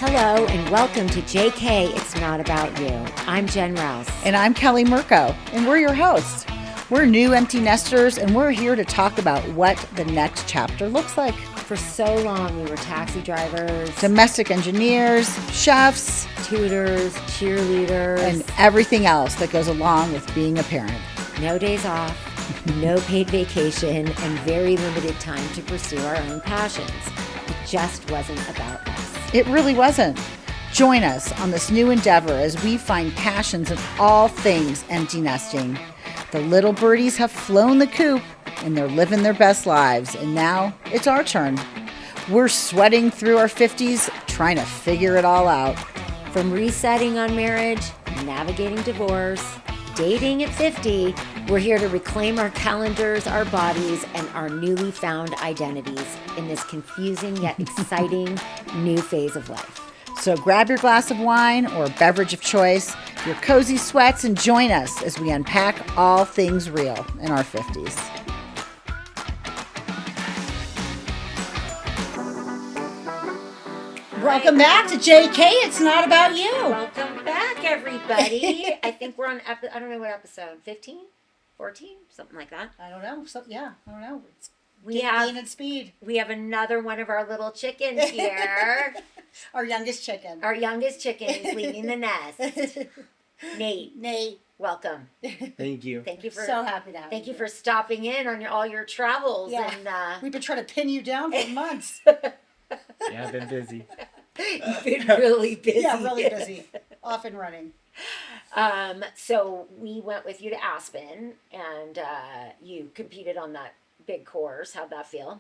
Hello and welcome to JK It's Not About You. I'm Jen Rouse. And I'm Kelly Mirko, and we're your hosts. We're new empty nesters, and we're here to talk about what the next chapter looks like. For so long, we were taxi drivers, Domestic engineers, chefs, tutors, cheerleaders, and everything else that goes along with being a parent. no days off, no paid vacation, and very limited time to pursue our own passions. It just wasn't about us. It really wasn't. Join us on this new endeavor as we find passions in all things empty nesting. The little birdies have flown the coop and they're living their best lives, and now it's our turn. We're sweating through our 50s trying to figure it all out. From resetting on marriage, navigating divorce, dating at 50, we're here to reclaim our calendars, our bodies, and our newly found identities in this confusing yet exciting new phase of life. So grab your glass of wine or beverage of choice, your cozy sweats, and join us as we unpack all things real in our 50s. Welcome back to JK It's Not About You. Welcome back, everybody. I think we're on, I don't know what episode, 15? 14? Something like that. I don't know. I don't know. It's We have gain and speed. We have another one of our little chickens here. Our youngest chicken. Our youngest chicken is leaving the nest. Nate, welcome. Thank you. Thank you for So happy to have Thank you. you for stopping in on all your travels. Yeah. And We've been trying to pin you down for months. Yeah, I've been busy. you've been really busy. Yeah, really busy. Off and running. So we went with you to Aspen, and you competed on that big course. How'd that feel?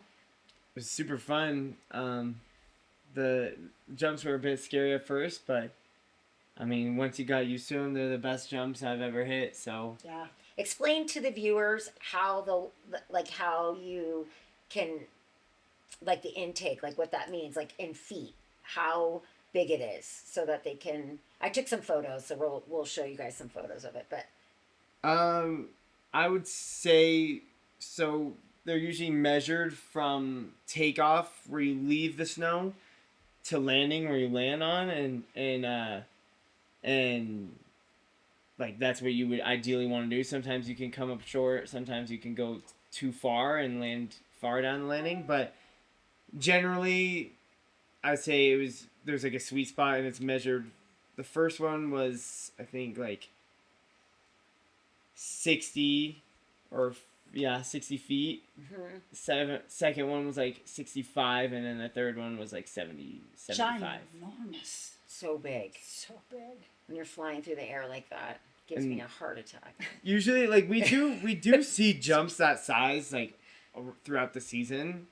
It was super fun. The jumps were a bit scary at first, but I mean, once you got used to them, they're the best jumps I've ever hit. So Yeah. Explain to the viewers how how you can, like the intake, like what that means, like in feet, how big it is, so that they can. I took some photos, so we'll show you guys some photos of it. But I would say so. They're usually measured from takeoff, where you leave the snow, to landing, where you land on, and like that's what you would ideally want to do. Sometimes you can come up short. Sometimes you can go too far and land far down the landing. But generally, I'd say there's like a sweet spot, and it's measured. The first one was, I think, like 60 or 60 feet. Mm-hmm. Second one was like 65, and then the third one was like 75. Ginormous. So big. So big. When you're flying through the air like that, gives me a heart attack. Usually, like we do see jumps that size like throughout the season,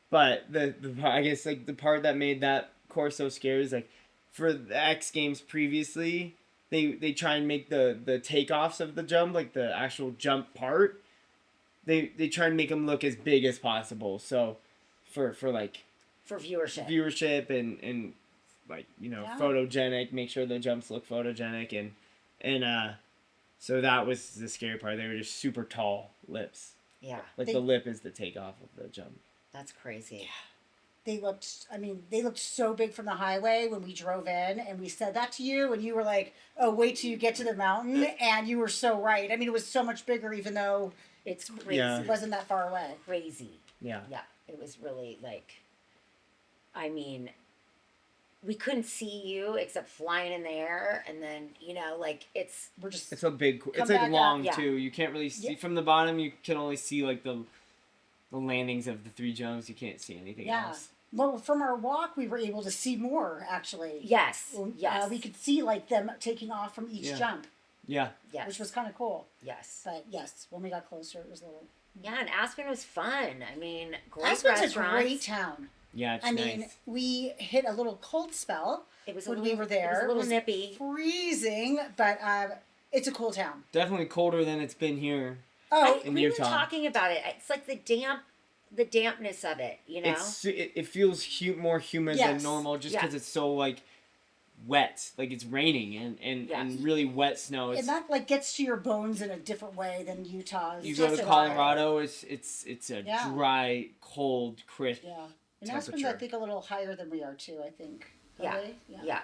but the I guess like the part that made that course so scary is like for the X Games previously, they try and make the takeoffs of the jump, like the actual jump part. They try and make them look as big as possible. So for viewership and like, photogenic, make sure the jumps look photogenic, and so that was the scary part. They were just super tall lips. Yeah. Like the lip is the takeoff of the jump. That's crazy. They looked so big from the highway when we drove in, and we said that to you, and you were like, oh, wait till you get to the mountain, and you were so right. I mean, it was so much bigger, even though It's crazy. Yeah. it wasn't that far away. Crazy. Yeah. Yeah. It was really we couldn't see you except flying in the air, and then, it's It's a big. It's like back long up. Yeah. too. You can't really see from the bottom. You can only see like the landings of the three jumps. You can't see anything else. Well, from our walk, we were able to see more, actually. yes. Yes. We could see, like, them taking off from each Yeah. jump, Yeah. yes. which was kind of cool. yes. But, yes, when we got closer, it was a little... Yeah, and Aspen was fun. I mean, great Aspen's restaurants. a great town. Yeah. It's I nice. mean, we hit a little cold spell It was when we were there. It was a little nippy. Freezing, but it's a cool town. Definitely colder than it's been here. Oh, in We were Utah. talking about it. It's like the dampness of it, It feels more humid than Yes. normal just Yeah. because it's so like wet, like it's raining and Yes. really wet snow. and that like gets to your bones in a different way than Utah's. You go to just Colorado, it's a Yeah. dry, cold, crisp. Yeah. And Aspen's, I temperature. think, a little higher than we are, too, I think. Yeah. Really? Yeah.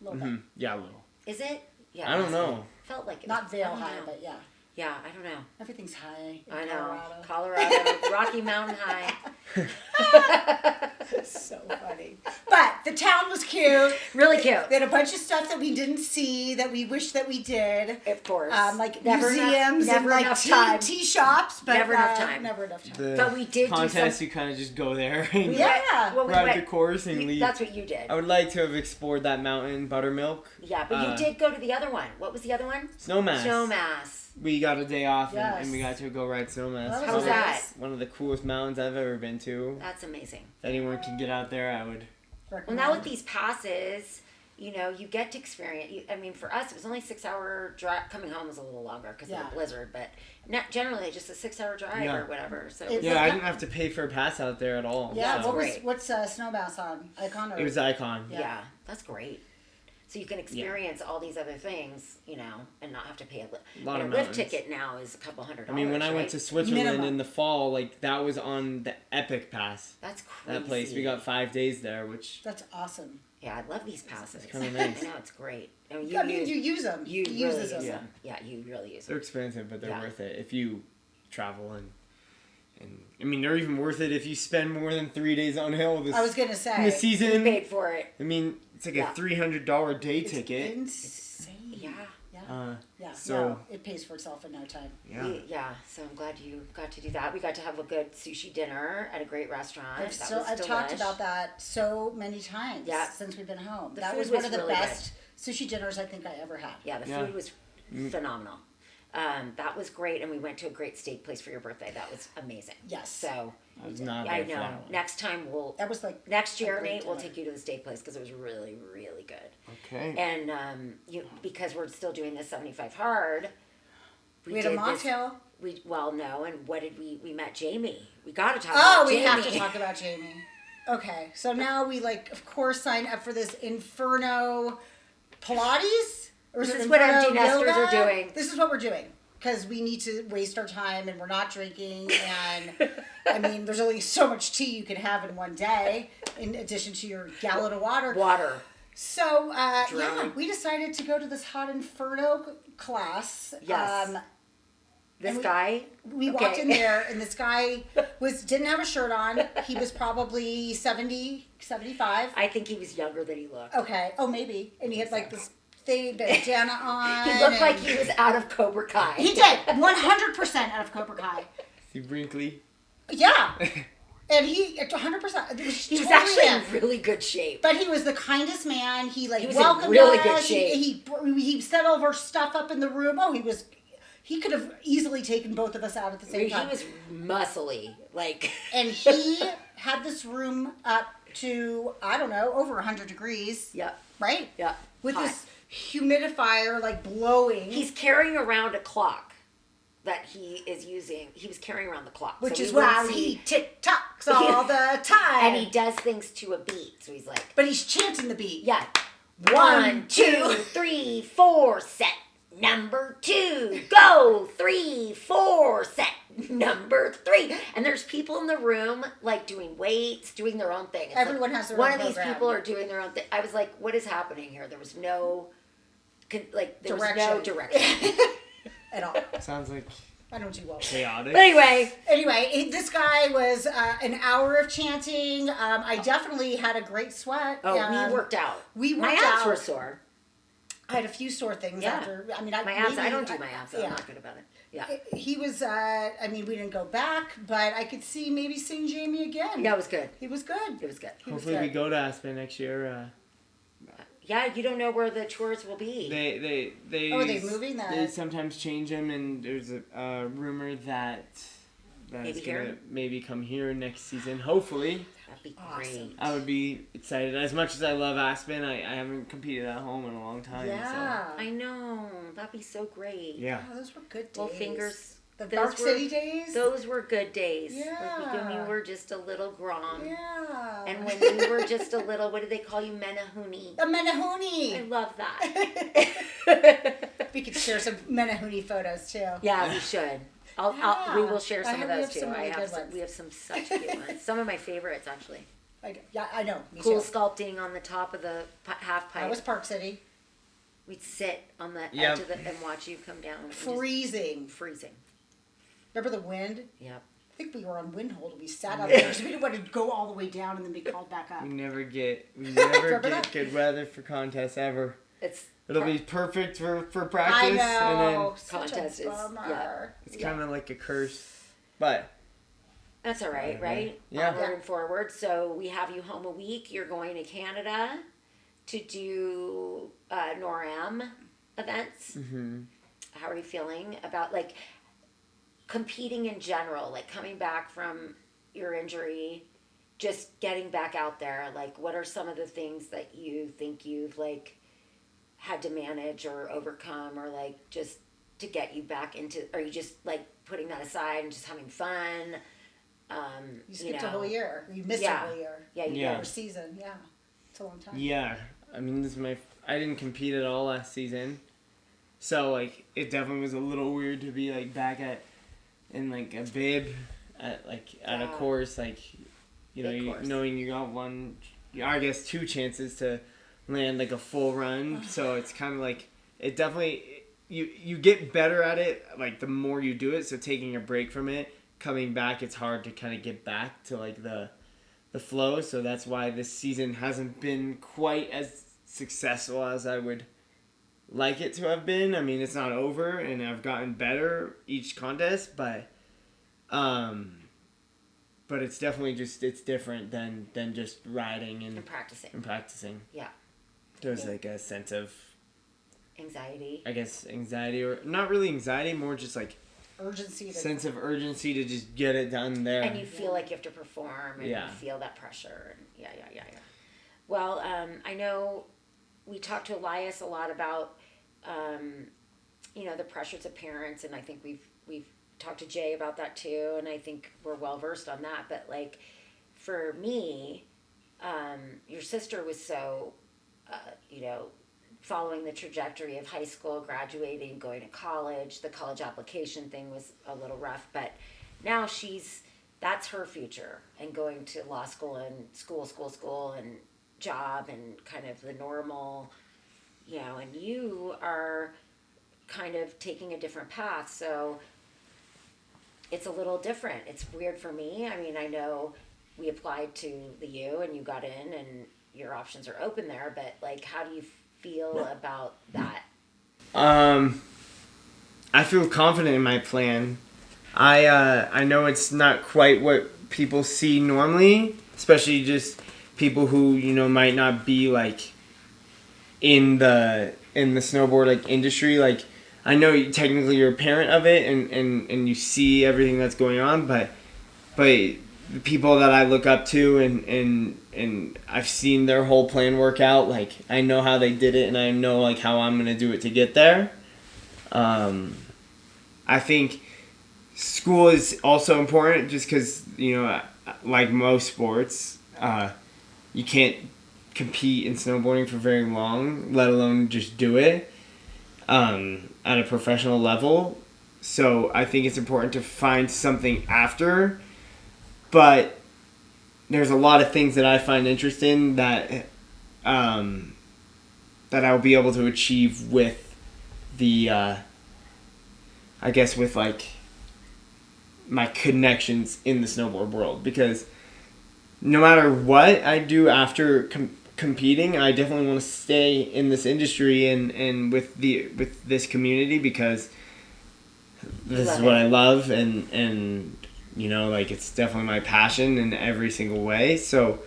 A little bit. Yeah, a little. Is it? Yeah. I don't know. Felt like it. Not was, Vail I don't high, know. but yeah. Yeah, I don't know. Everything's high in I know. Colorado. Rocky Mountain High. So funny. But the town was cute. Really cute. They had a bunch of stuff that we didn't see that we wish that we did. Of course. Like Never museums enough, and like enough time. tea shops. But Never enough time. Never enough time. The But we did do contest, some- you kind of just go there and Yeah. Well, we ride went, the course and leave. That's what you did. I would like to have explored that mountain, Buttermilk. Yeah, but you did go to the other one. What was the other one? Snowmass. Snowmass. We got a day off Yes. and we got to go ride Snowmass. Well, How was that? One of the coolest mountains I've ever been to. That's amazing. If anyone can get out there, I would. Well, now with these passes, you know, you get to experience. I mean, for us, it was only 6-hour drive. Coming home was a little longer because of Yeah. the blizzard, but not generally just a 6-hour drive Yeah. or whatever. So It- Yeah, I didn't have to pay for a pass out there at all. Yeah. so. What's Snowmass on? Icon or? It was Icon. yeah, that's great. So you can experience all these other things, you know, and not have to pay a lift. Lot of lift mountains. ticket now is a couple $100. I mean, when I went to Switzerland Minimum. in the fall, like that was on the Epic Pass. that's crazy. That place, we got 5 days there, which That's awesome. Yeah, I love these passes. kinda nice. I know, it's great. And I mean, you use them. You use really use them. them. Yeah, you really use they're them. expensive, but they're Yeah. worth it if you travel and I mean, they're even worth it if you spend more than 3 days on hill this I was gonna in say. the season. Paid for it. I mean, it's like Yeah. a $300 day It's ticket. insane. Yeah. Yeah. Yeah. So- No, it pays for itself in no time. Yeah. Yeah, so I'm glad you got to do that. We got to have a good sushi dinner at a great restaurant. I've, That so, was I've talked delish. about that so many times Yeah. since we've been home. The That food was one was of the really best sushi dinners I think I ever had. Yeah, the Yeah. food was phenomenal. That was great, and we went to a great steak place for your birthday. That was amazing. Yes. So I was not I there for know. that one. Next time That was like next year, a great Nate, we'll dinner. take you to the steak place because it was really, really good. Okay. And because we're still doing this 75 hard, We had a did this- mocktail. No, and what did we met Jamie. We got to talk Oh, about we Jamie. have to talk about Jamie. Okay, so now we of course signed up for this Inferno Pilates. Or This it is what Inferno empty nesters yoga? are doing. This is what we're doing because we need to waste our time and we're not drinking. And I mean, there's only so much tea you can have in one day, in addition to your gallon of water. Water. So yeah, Drowning. we decided to go to this hot Inferno class. Yes. This guy. We Okay. walked in there and this guy didn't have a shirt on. He was probably 70, 75. I think he was younger than he looked. Okay. Oh, maybe. And he had like this thing, bandana on. He looked like and- he was out of Cobra Kai. He did. 100% out of Cobra Kai. See Brinkley. Yeah. And he, 100%. It was He was totally actually him. in really good shape. But he was the kindest man. He He was in welcomed really us. good shape. He set all of our stuff up in the room. Oh, he could have easily taken both of us out at the same He time. was muscly, like. And he had this room up to, I don't know, over 100 degrees. Yep. Right? Yep. With Hot. this humidifier like blowing. He's carrying around a clock that he is using. He was carrying around the clock, which so is we would why see- he tick-tocks all the time. and he does things to a beat. So he's like, But he's chanting the beat. yeah, 1, 2, 3, 4, set number 2, go 3, 4, set number 3. And there's people in the room like doing weights, doing their own thing. It's Everyone like, has their one own of these program. people are doing their own thing. I was like, what is happening here? There was no, there was no direction. At all. Sounds like I know what you will. chaotic. But anyway, Anyway, this guy was an hour of chanting. I definitely had a great sweat. we worked out. We My worked abs out. were sore. I had a few sore things Yeah. after. I mean, My abs. I maybe- don't do my abs. So yeah. I'm not good about it. Yeah. He was. I mean, we didn't go back, but I could see maybe seeing Jamie again. Yeah, it was good. He was good. It was good. He was Hopefully we good. go to Aspen next year. Yeah, you don't know where the tours will be. They Oh, are they moving that? They sometimes change them, and there's a rumor that Maybe it's here? gonna maybe come here next season. Hopefully, That'd be Awesome. great. I would be excited. As much as I love Aspen, I haven't competed at home in a long time. Yeah. I know. That'd be so great. So. Yeah. Oh, those were good days. Well, fingers. The those Dark were- City days. Those were good days. Yeah. Like when you were just a little grom. Yeah. And when you were just a little, what do they call you? Menahuni. a Menahuni. I love that. We could share some Menahuni photos too. Yeah, we should. We will share I some of have- we those have too. some really good ones. We have some such cute ones. Some of my favorites, actually. I know. Me Cool too. sculpting on the top of the half pipe. That was Park City. We'd sit on the Yep. edge of and watch you come down. And Freezing. Freezing. Remember the wind? Yep. I think we were on wind hold and we sat out there because we didn't want to go all the way down and then be called back up. We never Remember get that? good weather for contests ever. It'll be perfect for practice. I And know. then Such Contest a is- bummer. yeah. it's kind of like a curse. But That's all right, right? Yeah. Onward and forward. So we have you home a week. You're going to Canada to do NORAM events. mm-hmm. How are you feeling about like competing in general? Like coming back from your injury, just getting back out there. Like, what are some of the things that you think you've like had to manage or overcome, or like just to get you back into? Are you just like putting that aside and just having fun? You skipped a whole year. You missed a whole year. Yeah, you Yeah. did. Or season. Yeah. It's a long time. Yeah, I mean, this is I didn't compete at all last season, so like it definitely was a little weird to be like back in like a bib at a course, like Big course. knowing you got I guess 2 chances to land like a full run. So it's kind of like it definitely you get better at it like the more you do it. So taking a break from it, coming back, it's hard to kind of get back to like the flow. So that's why this season hasn't been quite as successful as I would like it to have been. I mean, it's not over and I've gotten better each contest, but it's definitely it's different than just riding and practicing. Yeah. There's like a sense of Anxiety. I guess anxiety, or not really anxiety, more just like Urgency. sense of urgency to just get it done there. And you feel like you have to perform, and you feel that pressure. And yeah. Well, I know we talked to Elias a lot about, the pressures of parents, and I think we've talked to Jay about that too, and I think we're well versed on that. But like, for me, your sister was so, following the trajectory of high school, graduating, going to college. The college application thing was a little rough, but now that's her future, and going to law school and school and job and kind of the normal, and you are kind of taking a different path. So it's a little different. It's weird for me. I mean, I know we applied to the U and you got in and your options are open there, but like, how do you feel about that? I feel confident in my plan. I know it's not quite what people see normally, especially just people who might not be like in the snowboard like industry. Like, I know technically you're a parent of it and you see everything that's going on, but the people that I look up to and I've seen their whole plan work out. Like, I know how they did it, and I know like how I'm gonna do it to get there. I think school is also important, just because like most sports, you can't compete in snowboarding for very long, let alone just do it at a professional level. So I think it's important to find something after. But there's a lot of things that I find interesting that I'll be able to achieve with the, I guess with like my connections in the snowboard world. Because no matter what I do after competing, I definitely want to stay in this industry and with this community, because this is what I love, and like, it's definitely my passion in every single way. So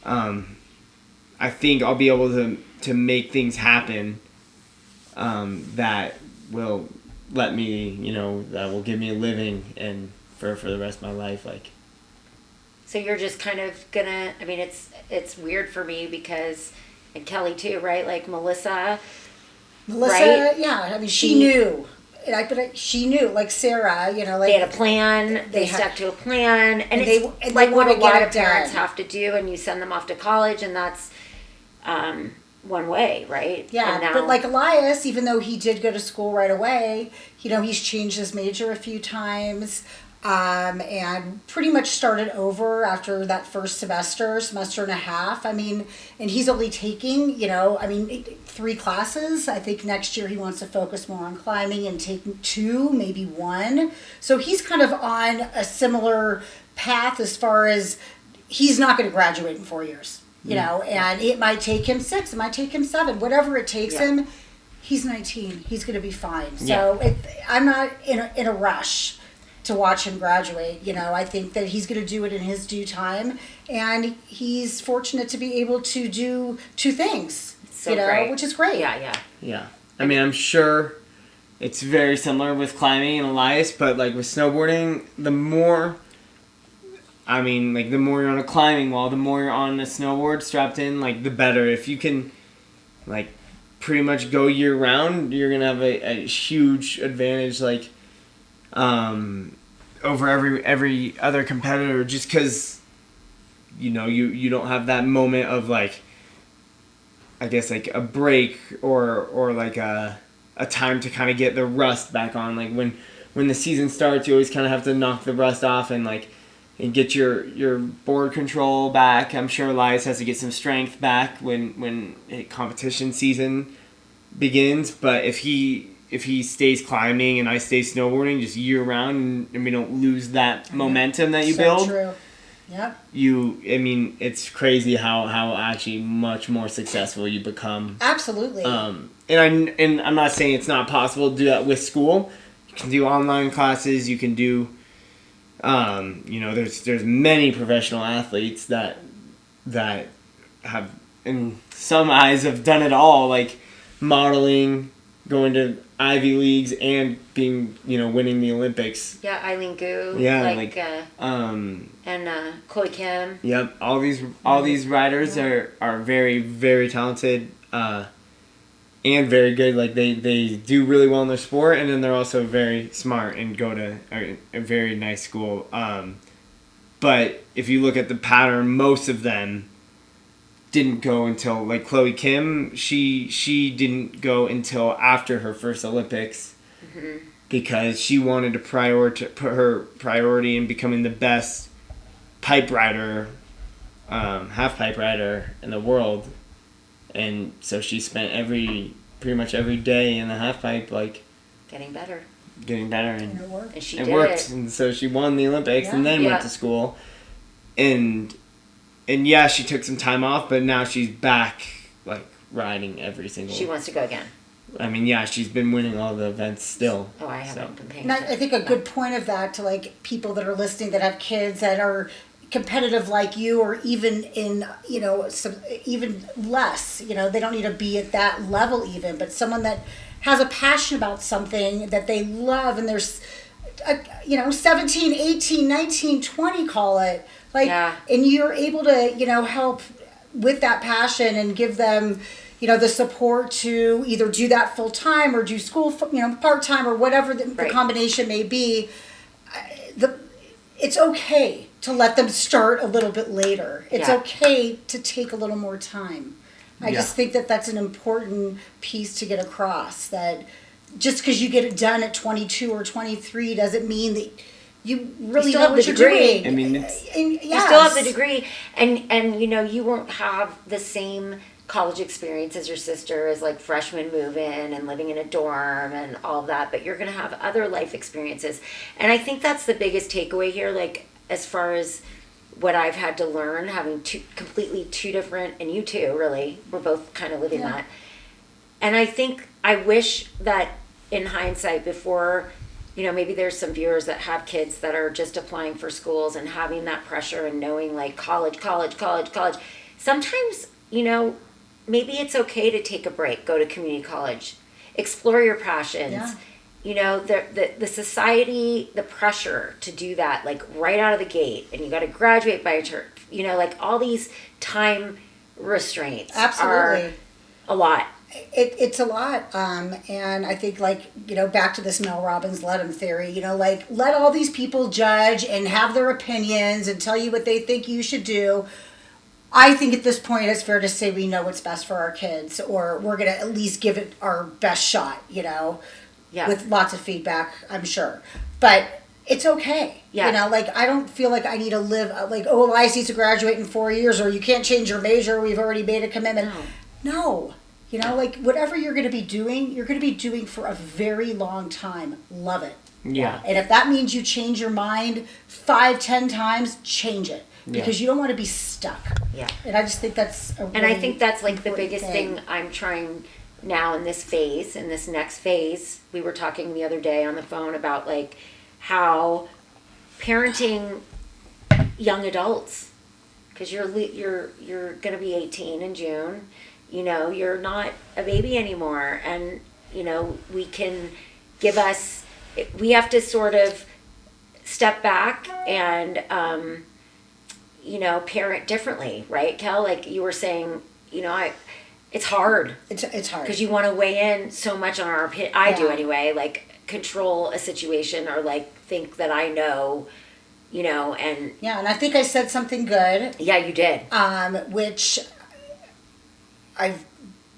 I think I'll be able to make things happen that will let me, that will give me a living and for the rest of my life. Like, So you're just kind of gonna, I mean, it's weird for me because, and Kelly too, right? Like Melissa, right? Yeah, I mean, she knew. She knew, like Sarah, like they had a plan. They stuck to a plan, and it's like what a lot of parents have to do. And you send them off to college, and that's one way, right? Yeah, but like Elias, even though he did go to school right away, he's changed his major a few times. and pretty much started over after that first semester and a half. I mean, and he's only taking, 3 classes. I think next year he wants to focus more on climbing and take 2, maybe 1. So he's kind of on a similar path as far as he's not going to graduate in 4 years, and it might take him 6, it might take him 7, whatever it takes him. He's 19. He's going to be fine. So I'm not in a rush to watch him graduate. I think that he's going to do it in his due time, and he's fortunate to be able to do 2 things, great. Which is great. Yeah. I mean, I'm sure it's very similar with climbing and Elias, but like with snowboarding, the more you're on a climbing wall, the more you're on a snowboard strapped in, like the better. If you can, like, pretty much go year round, you're gonna have a huge advantage, like, over every other competitor, just because you don't have that moment of, like, I guess, like a break or like a time to kind of get the rust back on. Like when the season starts, you always kind of have to knock the rust off and get your board control back. I'm sure Elias has to get some strength back when competition season begins. But if he stays climbing and I stay snowboarding just year round, and we don't lose that momentum that you build. True. Yep. It's crazy how actually much more successful you become. Absolutely. And I'm not saying it's not possible to do that with school. You can do online classes. You can do, there's many professional athletes that have, in some eyes, have done it all, like modeling, going to Ivy Leagues, and being, winning the Olympics. Yeah, Aileen Gu. Yeah, and Chloe Kim. Yep, all these riders are very, very talented, and very good. Like they do really well in their sport, and then they're also very smart and go to a very nice school. But if you look at the pattern, most of them didn't go until, like Chloe Kim, she didn't go until after her first Olympics, because she wanted to put her priority in becoming the best pipe rider, half pipe rider in the world, and so she spent pretty much every day in the half pipe, like getting better, and it worked. And she it did worked, it. and so she won the Olympics, and then went to school, and yeah, she took some time off, but now she's back, like, riding every single. She wants to go again. I mean, yeah, she's been winning all the events still. Oh, I haven't been paying And attention. I think a good point of that to, like, people that are listening that have kids that are competitive like you, or even in, even less, they don't need to be at that level even, but someone that has a passion about something that they love, and there's, 17, 18, 19, 20, call it. And you're able to, help with that passion and give them, the support to either do that full time or do school, part time, or whatever the combination may be. It's okay to let them start a little bit later. It's okay to take a little more time. I just think that that's an important piece to get across, that just because you get it done at 22 or 23 doesn't mean that you really know what you're doing. I mean, you still have the degree, and you won't have the same college experience as your sister, as like freshmen move in and living in a dorm and all of that, but you're going to have other life experiences. And I think that's the biggest takeaway here, like as far as what I've had to learn, having completely two different, and you too, really, we're both kind of living that. And I wish that in hindsight, before, maybe there's some viewers that have kids that are just applying for schools and having that pressure and knowing like college. Sometimes, maybe it's okay to take a break, go to community college, explore your passions. The society, the pressure to do that, like right out of the gate, and you got to graduate by like all these time restraints are a lot. It's a lot, and I think, back to this Mel Robbins let 'em theory, let all these people judge and have their opinions and tell you what they think you should do. I think at this point it's fair to say we know what's best for our kids, or we're going to at least give it our best shot, with lots of feedback, I'm sure. But it's okay. Yeah. You know, like, I don't feel like I need to live, like, oh, Elias needs to graduate in 4 years, or you can't change your major, we've already made a commitment. No. You know, like, whatever you're going to be doing, you're going to be doing for a very long time. Love it. Yeah. And if that means you change your mind 5-10 times, change it. Because you don't want to be stuck. Yeah. And I just think that's a really And I think that's like the important biggest thing I'm trying now in this phase, in this next phase. We were talking the other day on the phone about like how parenting young adults, because you're going to be 18 in June. You know, you're not a baby anymore, and you know we have to sort of step back and you know, parent differently, right, Kel? Like you were saying, you know, it's hard. It's hard because you want to weigh in so much on our opinion. I do anyway. Like control a situation or like think that I know, you know, and and I think I said something good. Yeah, you did. Which I've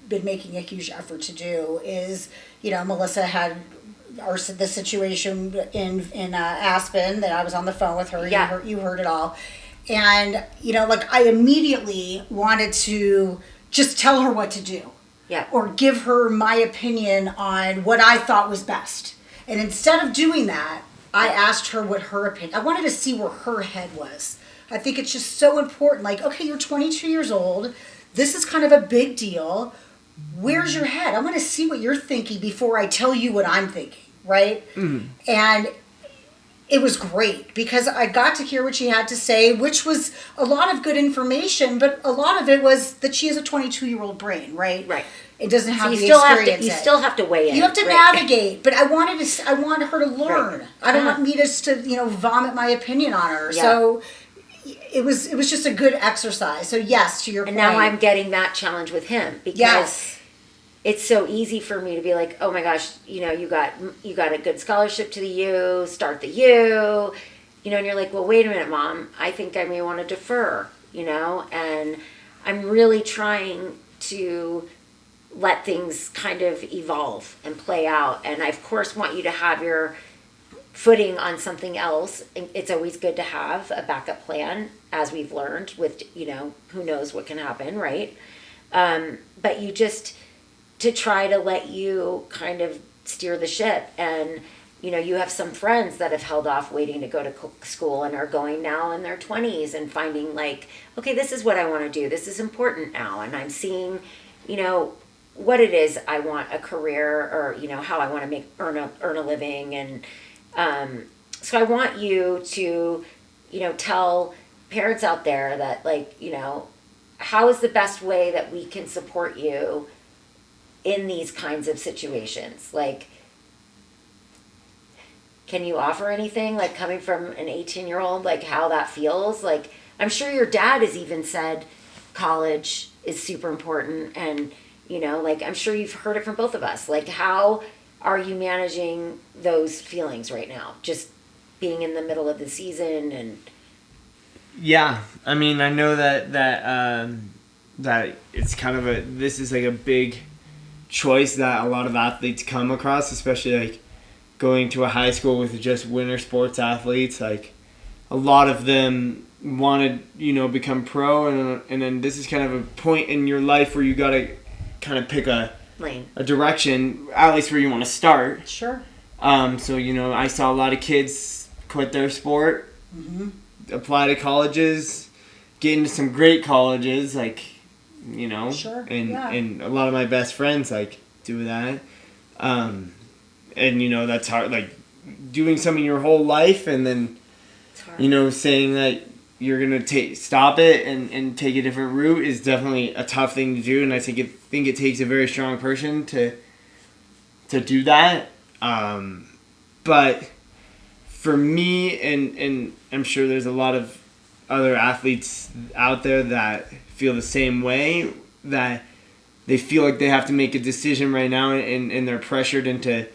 been making a huge effort to do is, you know, Melissa had the situation in Aspen that I was on the phone with her. Yeah. You heard it all. And, you know, like I immediately wanted to just tell her what to do. Yeah. Or give her my opinion on what I thought was best. And instead of doing that, I asked her what her opinion, I wanted to see where her head was. I think it's just so important. Like, okay, you're 22 years old. This is kind of a big deal. Where's your head? I want to see what you're thinking before I tell you what I'm thinking, right? Mm-hmm. And it was great because I got to hear what she had to say, which was a lot of good information, but a lot of it was that she has a 22-year-old brain, right? Right. It doesn't have so the experience. You still have to weigh in. You have to navigate, but I wanted her to learn. Right. I don't want me to, you know, vomit my opinion on her. Yeah. So it was just a good exercise. So yes, to your point. And now I'm getting that challenge with him because it's so easy for me to be like, oh my gosh, you know, you got a good scholarship to the U, start the U, you know, and you're like, well, wait a minute, Mom, I think I may want to defer, you know, and I'm really trying to let things kind of evolve and play out. And I, of course, want you to have your footing on something else. It's always good to have a backup plan, as we've learned with, you know, who knows what can happen, right? But you just, to try to let you kind of steer the ship. And, you know, you have some friends that have held off waiting to go to school and are going now in their 20s and finding like, okay, this is what I want to do. This is important now. And I'm seeing, you know, what it is I want a career or, you know, how I want to earn a living. And so I want you to, you know, tell parents out there that, like, you know, how is the best way that we can support you in these kinds of situations? Like, can you offer anything, like coming from an 18-year-old, like how that feels? Like, I'm sure your dad has even said college is super important, and, you know, like, I'm sure you've heard it from both of us. Like, how are you managing those feelings right now? Just being in the middle of the season and... Yeah, I mean, I know that it's kind of this is like a big choice that a lot of athletes come across, especially like going to a high school with just winter sports athletes. Like, a lot of them want to, you know, become pro, and then this is kind of a point in your life where you got to kind of pick a lane, a direction, at least where you want to start. Sure. So, you know, I saw a lot of kids quit their sport, apply to colleges, get into some great colleges, like, you know, sure. And a lot of my best friends, like, do that. And, you know, that's hard, like, doing something your whole life and then, you know, saying that you're going to stop it and take a different route is definitely a tough thing to do. And I think it takes a very strong person to do that. But for me, and I'm sure there's a lot of other athletes out there that feel the same way, that they feel like they have to make a decision right now and they're pressured into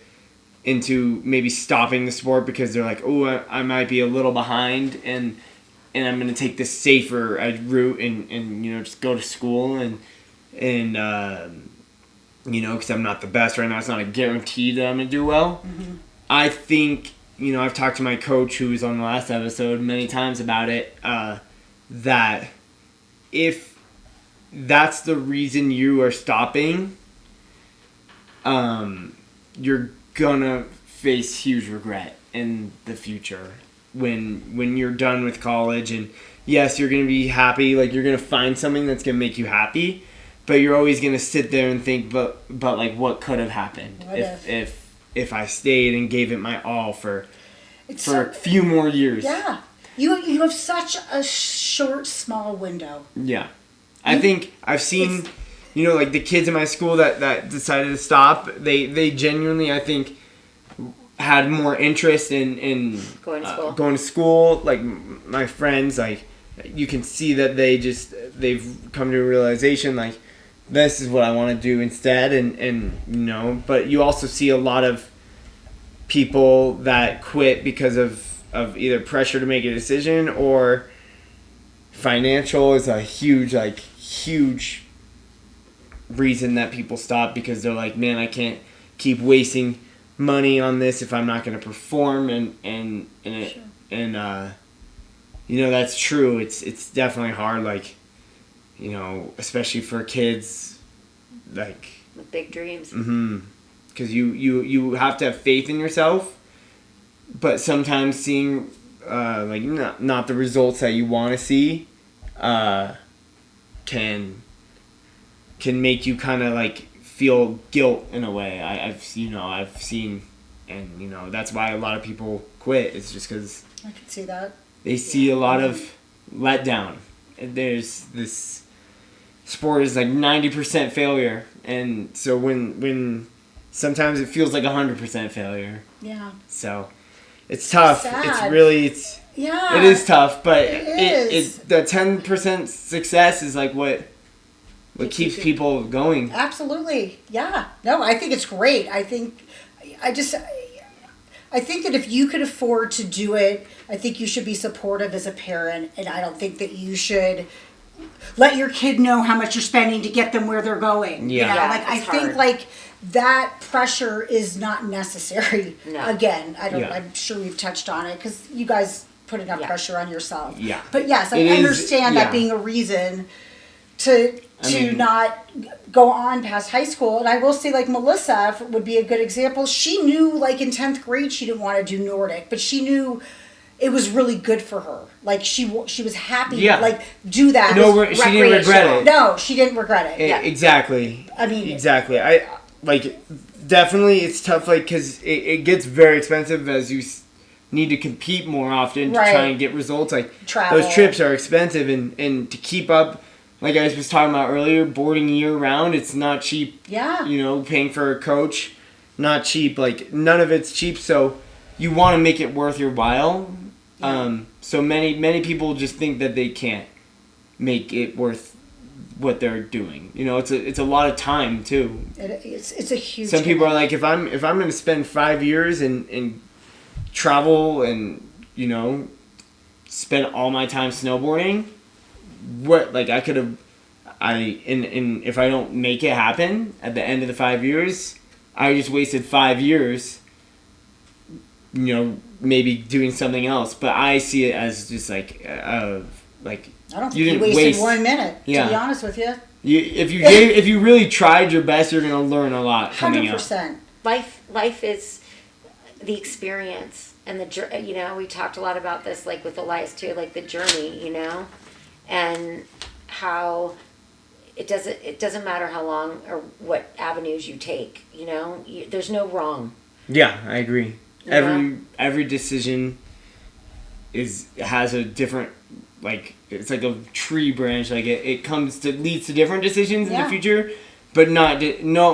maybe stopping the sport because they're like, oh, I might be a little behind and I'm going to take this safer route and you know, just go to school and you know, because I'm not the best right now. It's not a guarantee that I'm going to do well. Mm-hmm. I think I've talked to my coach who was on the last episode many times about it, that if that's the reason you are stopping, you're gonna face huge regret in the future when you're done with college. And yes, you're gonna be happy, like you're gonna find something that's gonna make you happy, but you're always gonna sit there and think, but like what could have happened if I stayed and gave it my all for a few more years. Yeah. You have such a short, small window. Yeah. I think I've seen, like the kids in my school that decided to stop, they genuinely, I think, had more interest in going to school. Like my friends, like you can see that they've come to a realization, like, this is what I want to do instead. And but you also see a lot of people that quit because of either pressure to make a decision, or financial is a huge reason that people stop, because they're like, man, I can't keep wasting money on this if I'm not going to perform. And that's true. It's definitely hard, like, especially for kids, like, with big dreams. Mm-hmm. Because you have to have faith in yourself, but sometimes seeing not the results that you want to see can make you kind of like feel guilt in a way. I've seen, and that's why a lot of people quit. It's just because I can see that they see a lot of letdown. There's this sport is like 90% failure, and so when sometimes it feels like 100% failure. Yeah. So it's tough. Sad. It is tough, but it the 10% success is like what keeps people going. Absolutely. Yeah. No, I think it's great. I think that if you could afford to do it, I think you should be supportive as a parent, and I don't think that you should let your kid know how much you're spending to get them where they're going. Yeah. I think like that pressure is not necessary. No. Again, I'm sure we've touched on it because you guys put enough pressure on yourself. Yeah. But yes, I understand that being a reason to not go on past high school. And I will say, like, Melissa would be a good example. She knew, like, in 10th grade she didn't want to do Nordic, but she knew it was really good for her. Like, she was happy to, like, do that. No, she didn't regret it. No, she didn't regret it. Exactly. I mean... Exactly. Definitely it's tough, like, because it gets very expensive as you need to compete more often to try and get results. Like, travel. Those trips are expensive, and to keep up, like I was talking about earlier, boarding year-round, it's not cheap. Yeah. Paying for a coach, not cheap. Like, none of it's cheap, so you want to make it worth your while. Yeah. So many people just think that they can't make it worth what they're doing. It's a lot of time too. It's a huge. Some people are like, if I'm going to spend 5 years and travel and spend all my time snowboarding, what, like, I could have, if I don't make it happen at the end of the 5 years, I just wasted 5 years, maybe doing something else. But I see it as just like, I don't think you wasted 1 minute, to be honest with you. If you really tried your best, you're going to learn a lot coming up. 100%. Life is the experience, and we talked a lot about this, like with Elias too, like the journey, and how it doesn't matter how long or what avenues you take, there's no wrong. Yeah, I agree. Every decision has a different, like, it's like a tree branch. Like it leads to different decisions in the future, but not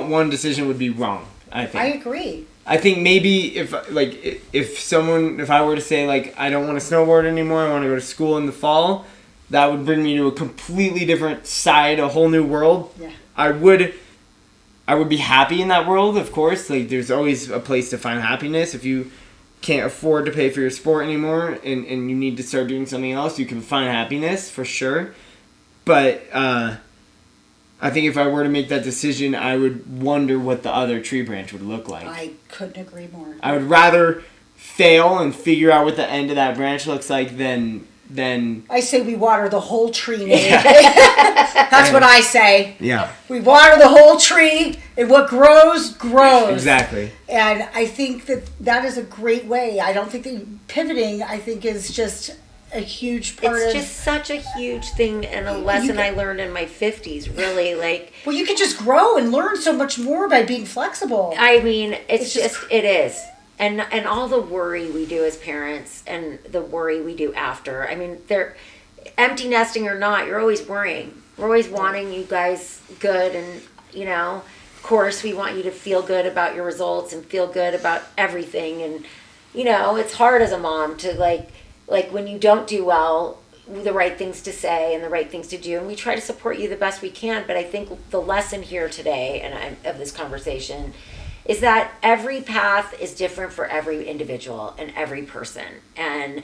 one decision would be wrong. I think. I agree. I think maybe if I were to say, like, I don't want to snowboard anymore, I want to go to school in the fall, that would bring me to a completely different side, a whole new world. Yeah. I would be happy in that world, of course. Like, there's always a place to find happiness. If you can't afford to pay for your sport anymore and you need to start doing something else, you can find happiness for sure. But I think if I were to make that decision, I would wonder what the other tree branch would look like. I couldn't agree more. I would rather fail and figure out what the end of that branch looks like, then I say we water the whole tree, Nate. Yeah. That's what I say. Yeah. We water the whole tree, and what grows, grows. Exactly. And I think that is a great way. I don't think that pivoting, I think, is just a huge part It's just such a huge thing and a lesson I learned in my 50s, really. Like, well, you could just grow and learn so much more by being flexible. I mean, it's just it is. And all the worry we do as parents and the worry we do after. I mean, they're empty nesting or not, you're always worrying. We're always wanting you guys good, and of course we want you to feel good about your results and feel good about everything. And it's hard as a mom to like when you don't do well, the right things to say and the right things to do, and we try to support you the best we can. But I think the lesson here today of this conversation is that every path is different for every individual and every person. And,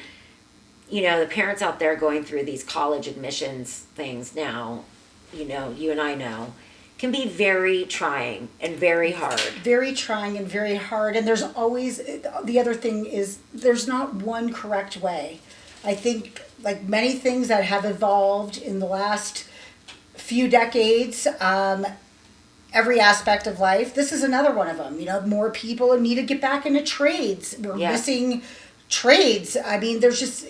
the parents out there going through these college admissions things now, you and I know, can be very trying and very hard. Very trying and very hard. And there's always, the other thing is, there's not one correct way. I think, like many things that have evolved in the last few decades, every aspect of life, this is another one of them. More people need to get back into trades. We're missing trades. I mean, there's just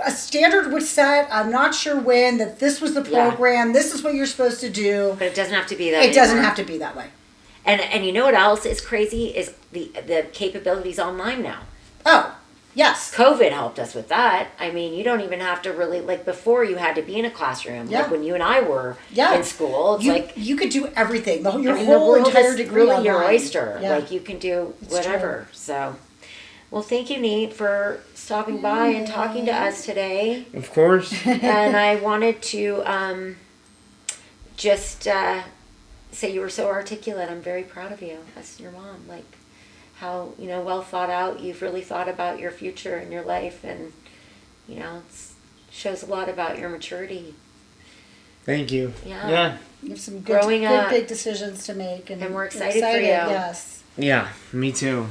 a standard was set. I'm not sure when that this was the program. This is what you're supposed to do. But it doesn't have to be that. It doesn't have to be that way. And you know what else is crazy is the capabilities online now. Oh. Yes. COVID helped us with that. I mean, you don't even have to really, like before you had to be in a classroom. Yeah. Like when you and I were in school, it's you could do everything. Your the whole world entire is degree really online. your oyster. Yeah. Like you can do It's whatever. true. So, well, thank you, Nate, for stopping by and talking to us today. Of course. And I wanted to just say you were so articulate. I'm very proud of you as your mom. Like, how well thought out you've really thought about your future and your life, and it shows a lot about your maturity. Thank you. Yeah. You have some Growing good up. big decisions to make, and we're excited for you. Yes. Yeah, me too.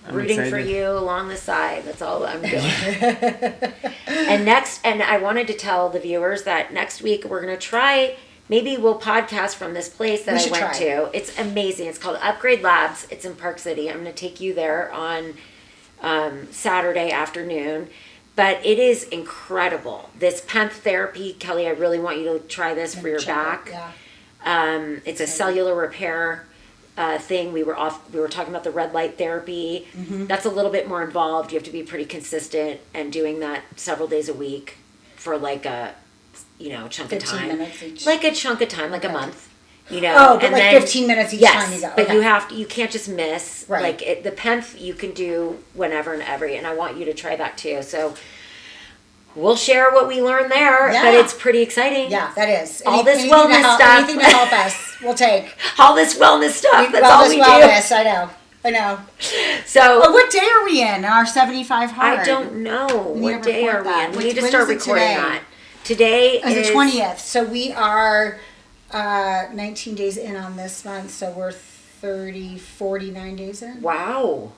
I'm Rooting excited. for you along the side. That's all I'm doing. And I wanted to tell the viewers that next week we're going to try. Maybe we'll podcast from this place that I went to. It's amazing. It's called Upgrade Labs. It's in Park City. I'm going to take you there on Saturday afternoon. But it is incredible. This PEMF therapy, Kelly, I really want you to try this for your back. It's a cellular repair thing. We were talking about the red light therapy. Mm-hmm. That's a little bit more involved. You have to be pretty consistent and doing that several days a week for like a chunk of time. 15 minutes each. Like a chunk of time, like a month. Oh, but like 15 minutes each time you go. But you can't just miss. Right. Like the PEMF you can do whenever and every, and I want you to try that too. So we'll share what we learned there, but it's pretty exciting. Yeah, that is. All this wellness stuff. Anything to help us, we'll take. All this wellness stuff, that's all we do. Wellness, I know. So, what day are we in? Our 75 hard? I don't know. What day are we in? We need to when start is it recording today? that. Today is the 20th. So we are 19 days in on this month. So we're 49 days in. Wow.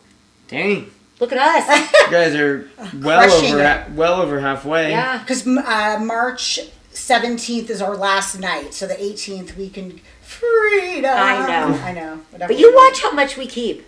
Dang. Look at us. You guys are well over halfway. Yeah. Because March 17th is our last night. So the 18th we can freedom. I know. Whatever. But you watch how much we keep.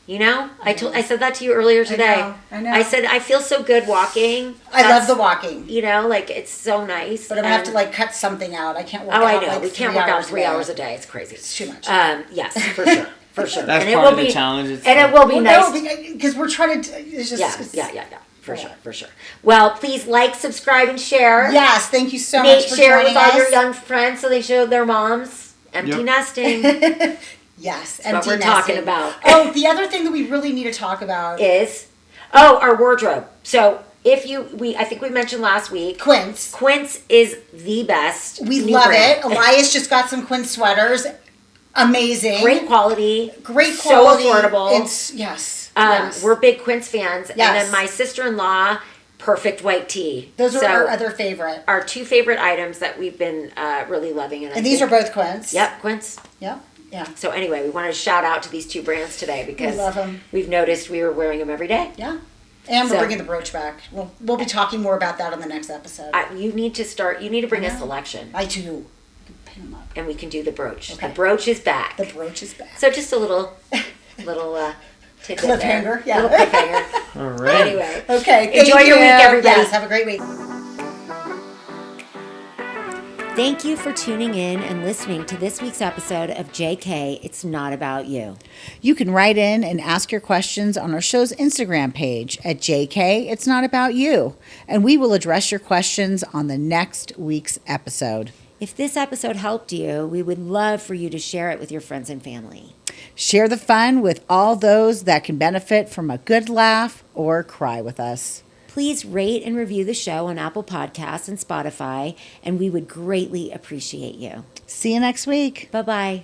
I said that to you earlier today. I know. I said I feel so good walking. I love the walking. Like it's so nice. But I'm gonna have to like cut something out. I can't work out. Oh, I know. Like we can't work out 3 hours a a day. It's crazy. It's too much. Yes, for sure. For sure. That's and part it of will the be, challenge. And it will be nice. No, because we're trying to. It's just. Yeah. For sure. Well, please like, subscribe, and share. Yes, thank you so much for share joining with all us. your young friends so they show their moms. Empty nesting. Yes, that's what we're talking about. Oh, the other thing that we really need to talk about is our wardrobe. So I think we mentioned last week. Quince is the best. We love it. Elias just got some Quince sweaters. Amazing. Great quality. So affordable. Yes. We're big Quince fans. Yes. And then my sister-in-law, perfect white tee. Those are our other favorite. Our two favorite items that we've been really loving. And these are both Quince. Yep, Quince. Yep. Yeah. So anyway, we wanted to shout out to these two brands today because love 'em. we've noticed we were wearing them every day. Yeah. And we're So- bringing the brooch back. We'll be talking more about that on the next episode. You need to bring I a know. selection, I do. Pin 'em up. and we can do the brooch. Okay. The brooch is back. The brooch is back. So just a little tidbit there. Cliffhanger, yeah. Little cliffhanger. All right. Anyway. Okay. Enjoy thank your you. week, everybody. Yes, have a great week. Thank you for tuning in and listening to this week's episode of JK, It's Not About You. You can write in and ask your questions on our show's Instagram page at JK It's Not About You, and we will address your questions on the next week's episode. If this episode helped you, we would love for you to share it with your friends and family. Share the fun with all those that can benefit from a good laugh or cry with us. Please rate and review the show on Apple Podcasts and Spotify, and we would greatly appreciate you. See you next week. Bye-bye.